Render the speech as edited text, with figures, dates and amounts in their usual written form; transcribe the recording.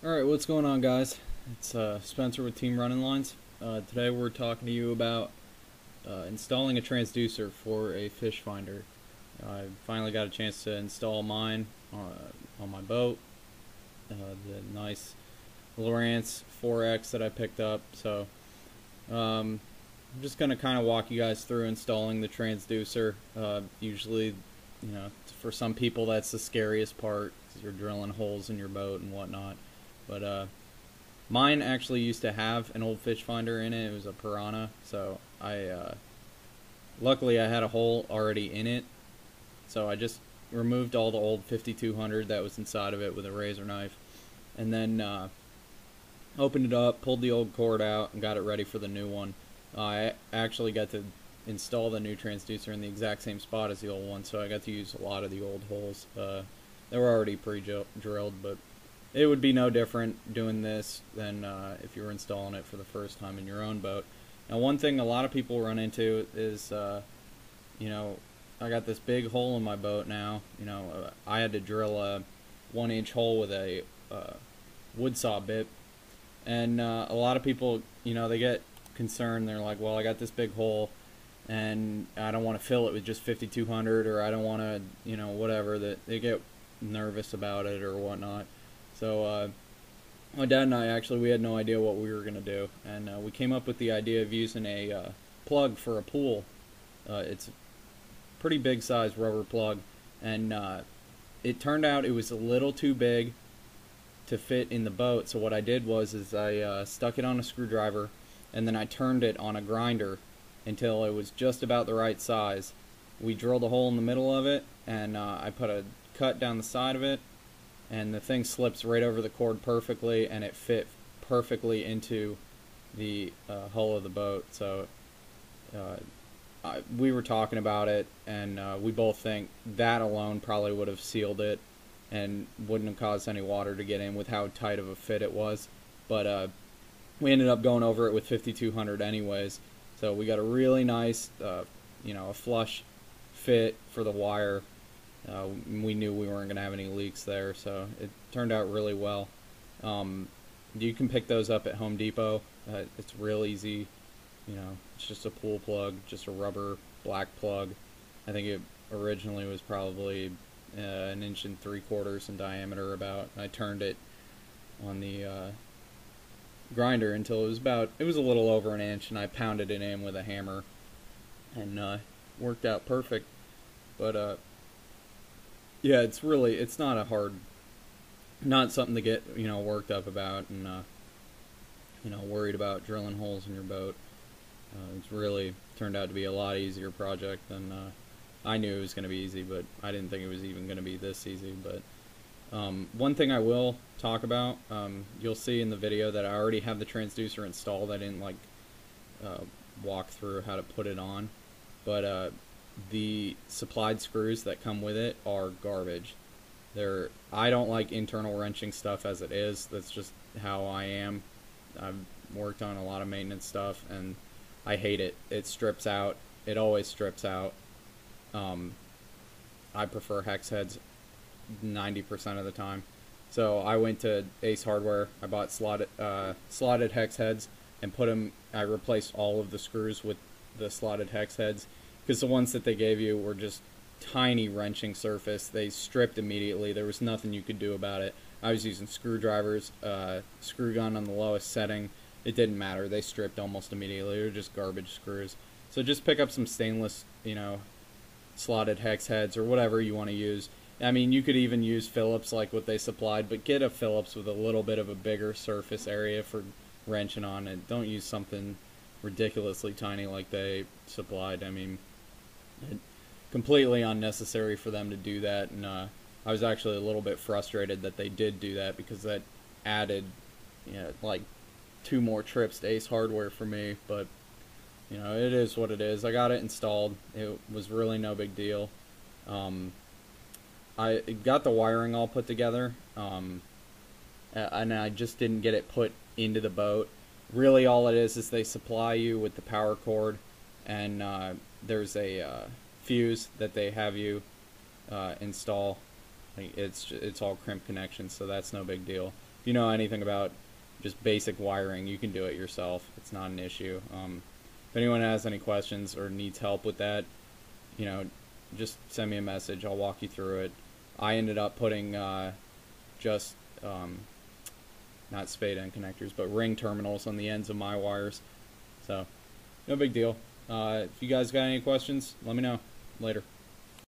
Alright, what's going on, guys? It's Spencer with Team Runnin Lines. Today we're talking to you about installing a transducer for a fish finder. I finally got a chance to install mine on my boat, the nice Lowrance 4X that I picked up. So I'm just going to kind of walk you guys through installing the transducer. Usually, for some people that's the scariest part, 'cause you're drilling holes in your boat and whatnot. But mine actually used to have an old fish finder in it. It was a Piranha, so luckily I had a hole already in it, so I just removed all the old 5200 that was inside of it with a razor knife, and then opened it up, pulled the old cord out, and got it ready for the new one. I actually got to install the new transducer in the exact same spot as the old one, so I got to use a lot of the old holes. They were already pre-drilled, but it would be no different doing this than if you were installing it for the first time in your own boat. Now, one thing a lot of people run into is, I got this big hole in my boat now. I had to drill a 1-inch hole with a wood saw bit, and a lot of people, they get concerned. They're like, well, I got this big hole, and I don't want to fill it with just 5200, or I don't want to, whatever. That they get nervous about it or whatnot. So my dad and I we had no idea what we were going to do, and we came up with the idea of using a plug for a pool. It's a pretty big size rubber plug, and it turned out it was a little too big to fit in the boat. So what I did was I stuck it on a screwdriver, and then I turned it on a grinder until it was just about the right size. We drilled a hole in the middle of it, and I put a cut down the side of it, and the thing slips right over the cord perfectly, and it fit perfectly into the hull of the boat. So we were talking about it, and we both think that alone probably would have sealed it and wouldn't have caused any water to get in with how tight of a fit it was. But we ended up going over it with 5200 anyways, so we got a really nice a flush fit for the wire. We knew we weren't going to have any leaks there, so it turned out really well. You can pick those up at Home Depot. It's real easy. It's just a pool plug, just a rubber black plug. I think it originally was probably 1.75 inches in diameter about. I turned it on the grinder until it was a little over an inch, and I pounded it in with a hammer, and worked out perfect. But yeah, it's not something to get, worked up about and, worried about drilling holes in your boat. It's really turned out to be a lot easier project than, I knew it was going to be easy, but I didn't think it was even going to be this easy. But one thing I will talk about, you'll see in the video that I already have the transducer installed. I didn't walk through how to put it on, but the supplied screws that come with it are garbage. I don't like internal wrenching stuff as it is. That's just how I am. I've worked on a lot of maintenance stuff, and I hate it. It strips out. It always strips out. I prefer hex heads 90% of the time. So I went to Ace Hardware. I bought slotted hex heads and I replaced all of the screws with the slotted hex heads, because the ones that they gave you were just tiny wrenching surface. They stripped immediately. There was nothing you could do about it. I was using screwdrivers, screw gun on the lowest setting. It didn't matter. They stripped almost immediately. They were just garbage screws. So just pick up some stainless, slotted hex heads or whatever you want to use. I mean, you could even use Phillips like what they supplied, but get a Phillips with a little bit of a bigger surface area for wrenching on it. Don't use something ridiculously tiny like they supplied. I mean, completely unnecessary for them to do that, and I was actually a little bit frustrated that they did do that, because that added, like 2 more trips to Ace Hardware for me. But it is what it is. I got it installed. It was really no big deal. I got the wiring all put together, and I just didn't get it put into the boat. Really, all it is they supply you with the power cord, and there's a fuse that they have you install. It's all crimp connections, so that's no big deal. if you know anything about just basic wiring, you can do it yourself. It's not an issue. If anyone has any questions or needs help with that, you know, just send me a message. I'll walk you through it. I ended up putting just not spade end connectors, but ring terminals on the ends of my wires. So, no big deal. If you guys got any questions, let me know. Later.